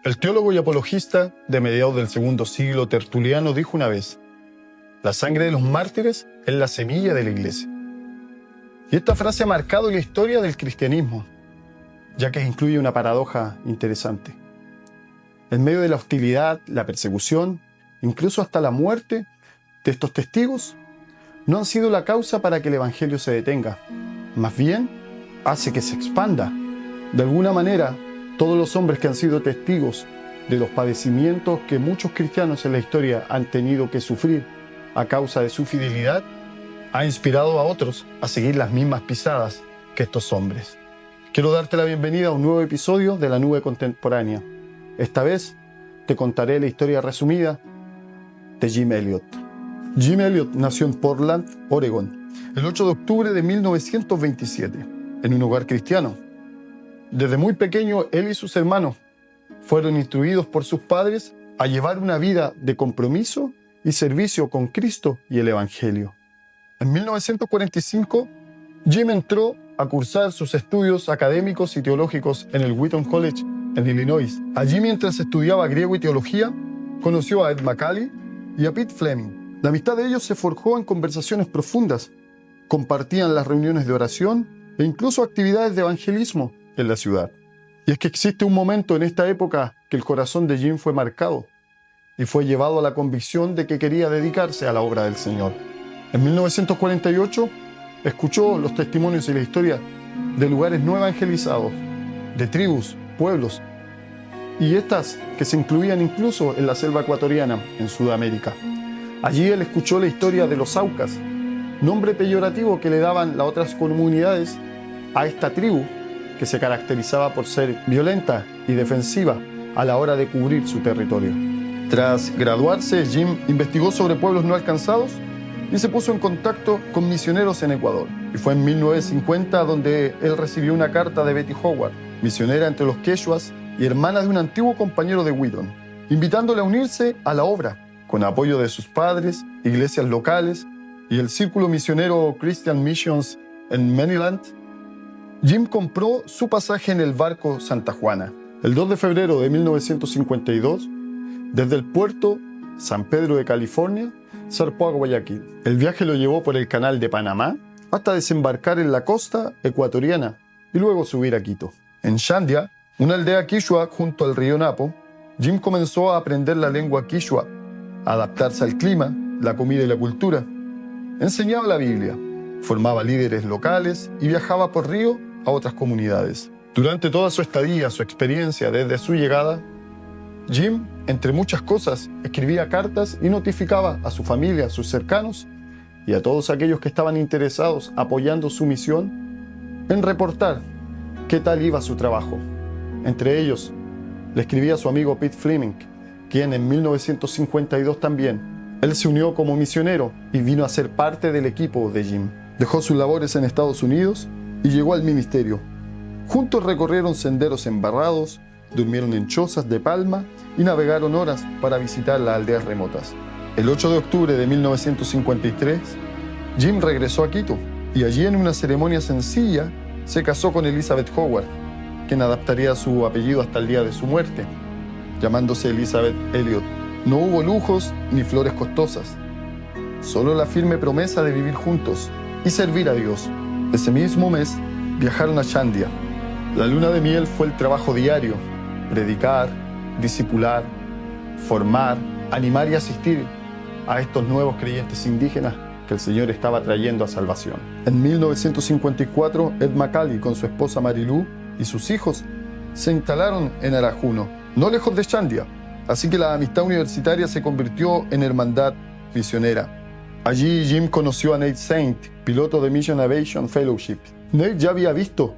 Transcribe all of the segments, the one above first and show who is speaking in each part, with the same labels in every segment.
Speaker 1: El teólogo y apologista de mediados del segundo siglo Tertuliano dijo una vez: la sangre de los mártires es la semilla de la iglesia. Y esta frase ha marcado la historia del cristianismo, ya que incluye una paradoja interesante. En medio de la hostilidad, la persecución, incluso hasta la muerte de estos testigos, no han sido la causa para que el evangelio se detenga. Más bien, hace que se expanda. De alguna manera, todos los hombres que han sido testigos de los padecimientos que muchos cristianos en la historia han tenido que sufrir a causa de su fidelidad, ha inspirado a otros a seguir las mismas pisadas que estos hombres. Quiero darte la bienvenida a un nuevo episodio de La Nube Contemporánea. Esta vez te contaré la historia resumida de Jim Elliot. Jim Elliot nació en Portland, Oregón, el 8 de octubre de 1927, en un hogar cristiano. Desde muy pequeño, él y sus hermanos fueron instruidos por sus padres a llevar una vida de compromiso y servicio con Cristo y el Evangelio. En 1945, Jim entró a cursar sus estudios académicos y teológicos en el Wheaton College, en Illinois. Allí, mientras estudiaba griego y teología, conoció a Ed Macaulay y a Pete Fleming. La amistad de ellos se forjó en conversaciones profundas. Compartían las reuniones de oración e incluso actividades de evangelismo en la ciudad. Y es que existe un momento en esta época que el corazón de Jim fue marcado y fue llevado a la convicción de que quería dedicarse a la obra del Señor. En 1948 escuchó los testimonios y la historia de lugares no evangelizados, de tribus, pueblos, y estas que se incluían incluso en la selva ecuatoriana, en Sudamérica. Allí él escuchó la historia de los Aucas, nombre peyorativo que le daban las otras comunidades a esta tribu que se caracterizaba por ser violenta y defensiva a la hora de cubrir su territorio. Tras graduarse, Jim investigó sobre pueblos no alcanzados y se puso en contacto con misioneros en Ecuador. Y fue en 1950 donde él recibió una carta de Betty Howard, misionera entre los quechuas y hermana de un antiguo compañero de Wheaton, invitándole a unirse a la obra, con apoyo de sus padres, iglesias locales y el círculo misionero Christian Missions en Maryland. Jim compró su pasaje en el barco Santa Juana. El 2 de febrero de 1952, desde el puerto San Pedro de California, zarpó a Guayaquil. El viaje lo llevó por el canal de Panamá hasta desembarcar en la costa ecuatoriana y luego subir a Quito. En Shandia, una aldea quichua junto al río Napo, Jim comenzó a aprender la lengua quichua, a adaptarse al clima, la comida y la cultura. Enseñaba la Biblia, formaba líderes locales y viajaba por río a otras comunidades. Durante toda su estadía, su experiencia desde su llegada, Jim, entre muchas cosas, escribía cartas y notificaba a su familia, a sus cercanos y a todos aquellos que estaban interesados apoyando su misión en reportar qué tal iba su trabajo. Entre ellos, le escribía a su amigo Pete Fleming, quien en 1952 también, él se unió como misionero y vino a ser parte del equipo de Jim. Dejó sus labores en Estados Unidos y llegó al ministerio. Juntos recorrieron senderos embarrados, durmieron en chozas de palma y navegaron horas para visitar las aldeas remotas. El 8 de octubre de 1953, Jim regresó a Quito y allí en una ceremonia sencilla se casó con Elizabeth Howard, quien adaptaría su apellido hasta el día de su muerte, llamándose Elizabeth Elliot. No hubo lujos ni flores costosas, solo la firme promesa de vivir juntos y servir a Dios. Ese mismo mes viajaron a Shandia. La luna de miel fue el trabajo diario: predicar, discipular, formar, animar y asistir a estos nuevos creyentes indígenas que el Señor estaba trayendo a salvación. En 1954, Ed Macaulay con su esposa Marilú y sus hijos se instalaron en Arajuno, no lejos de Shandia, así que la amistad universitaria se convirtió en hermandad misionera. Allí Jim conoció a Nate Saint, piloto de Mission Aviation Fellowship. Nate ya había visto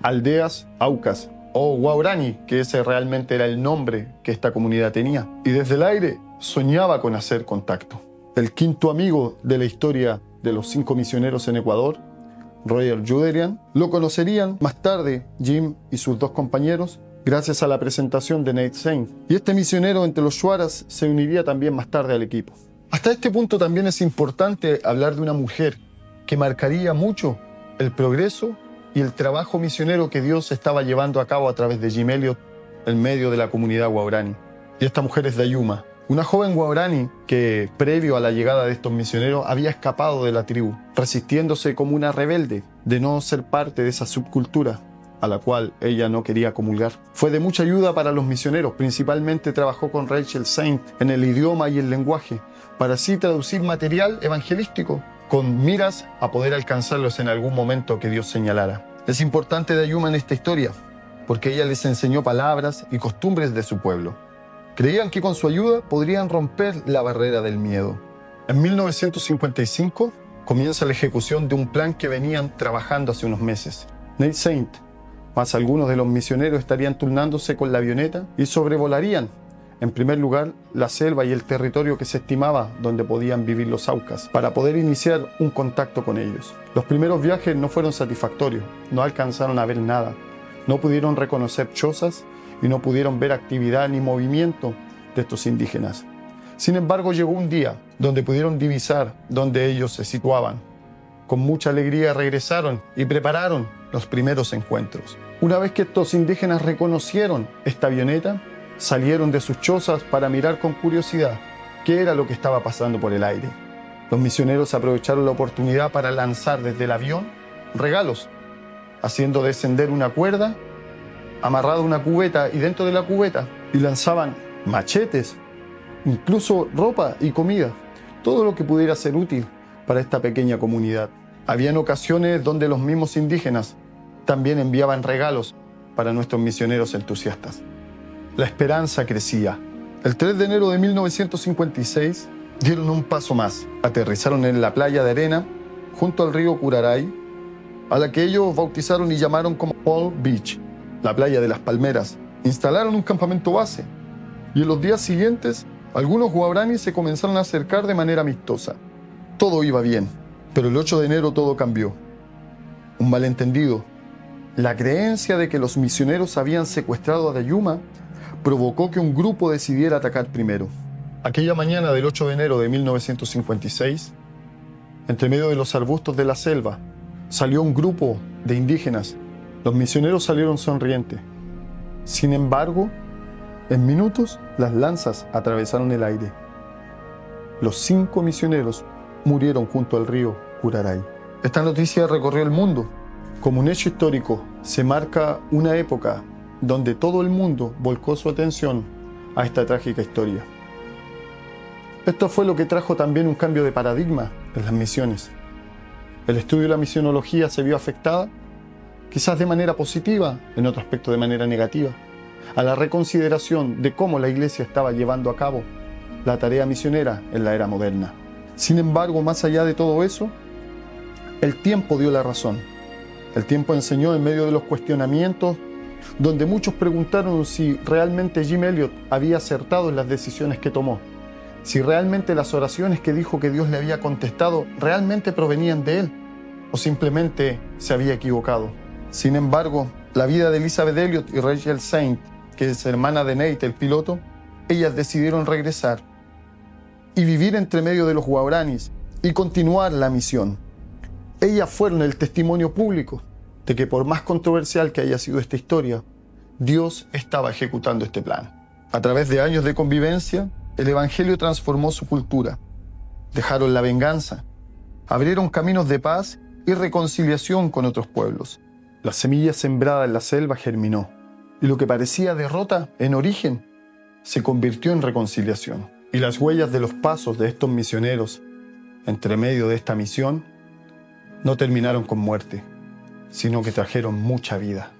Speaker 1: aldeas Aucas, o Guaurani, que ese realmente era el nombre que esta comunidad tenía, y desde el aire soñaba con hacer contacto. El quinto amigo de la historia de los 5 misioneros en Ecuador, Roger Juderian, lo conocerían más tarde Jim y sus 2 compañeros gracias a la presentación de Nate Saint, y este misionero entre los Shuaras se uniría también más tarde al equipo. Hasta este punto también es importante hablar de una mujer que marcaría mucho el progreso y el trabajo misionero que Dios estaba llevando a cabo a través de Jim Elliot en medio de la comunidad guaraní. Y esta mujer es Dayuma, una joven guaraní que, previo a la llegada de estos misioneros, había escapado de la tribu, resistiéndose como una rebelde de no ser parte de esa subcultura a la cual ella no quería comulgar. Fue de mucha ayuda para los misioneros, principalmente trabajó con Rachel Saint en el idioma y el lenguaje, para así traducir material evangelístico, con miras a poder alcanzarlos en algún momento que Dios señalara. Es importante Dayuma en esta historia, porque ella les enseñó palabras y costumbres de su pueblo. Creían que con su ayuda podrían romper la barrera del miedo. En 1955 comienza la ejecución de un plan que venían trabajando hace unos meses. Nate Saint, más algunos de los misioneros estarían turnándose con la avioneta y sobrevolarían, en primer lugar, la selva y el territorio que se estimaba donde podían vivir los Aucas, para poder iniciar un contacto con ellos. Los primeros viajes no fueron satisfactorios, no alcanzaron a ver nada, no pudieron reconocer chozas y no pudieron ver actividad ni movimiento de estos indígenas. Sin embargo, llegó un día donde pudieron divisar dónde ellos se situaban. Con mucha alegría regresaron y prepararon los primeros encuentros. Una vez que estos indígenas reconocieron esta avioneta, salieron de sus chozas para mirar con curiosidad qué era lo que estaba pasando por el aire. Los misioneros aprovecharon la oportunidad para lanzar desde el avión regalos, haciendo descender una cuerda, amarrada a una cubeta y dentro de la cubeta, y lanzaban machetes, incluso ropa y comida, todo lo que pudiera ser útil para esta pequeña comunidad. Habían ocasiones donde los mismos indígenas también enviaban regalos para nuestros misioneros entusiastas. La esperanza crecía. El 3 de enero de 1956 dieron un paso más. Aterrizaron en la playa de arena junto al río Curaray, a la que ellos bautizaron y llamaron como Palm Beach, la playa de las palmeras. Instalaron un campamento base y en los días siguientes algunos guaraníes se comenzaron a acercar de manera amistosa. Todo iba bien, pero el 8 de enero todo cambió. Un malentendido, la creencia de que los misioneros habían secuestrado a Dayuma, provocó que un grupo decidiera atacar primero. Aquella mañana del 8 de enero de 1956, entre medio de los arbustos de la selva, salió un grupo de indígenas. Los misioneros salieron sonrientes. Sin embargo, en minutos, las lanzas atravesaron el aire. Los 5 misioneros murieron junto al río Curaray. Esta noticia recorrió el mundo. Como un hecho histórico, se marca una época donde todo el mundo volcó su atención a esta trágica historia. Esto fue lo que trajo también un cambio de paradigma en las misiones. El estudio de la misionología se vio afectada, quizás de manera positiva, en otro aspecto de manera negativa, a la reconsideración de cómo la Iglesia estaba llevando a cabo la tarea misionera en la era moderna. Sin embargo, más allá de todo eso, el tiempo dio la razón. El tiempo enseñó en medio de los cuestionamientos, donde muchos preguntaron si realmente Jim Elliot había acertado en las decisiones que tomó, si realmente las oraciones que dijo que Dios le había contestado realmente provenían de él, o simplemente se había equivocado. Sin embargo, la vida de Elizabeth Elliot y Rachel Saint, que es hermana de Nate, el piloto, ellas decidieron regresar y vivir entre medio de los guaraníes y continuar la misión. Ellas fueron el testimonio público de que por más controversial que haya sido esta historia, Dios estaba ejecutando este plan. A través de años de convivencia, el Evangelio transformó su cultura. Dejaron la venganza, abrieron caminos de paz y reconciliación con otros pueblos. La semilla sembrada en la selva germinó, y lo que parecía derrota en origen se convirtió en reconciliación. Y las huellas de los pasos de estos misioneros entre medio de esta misión no terminaron con muerte, sino que trajeron mucha vida.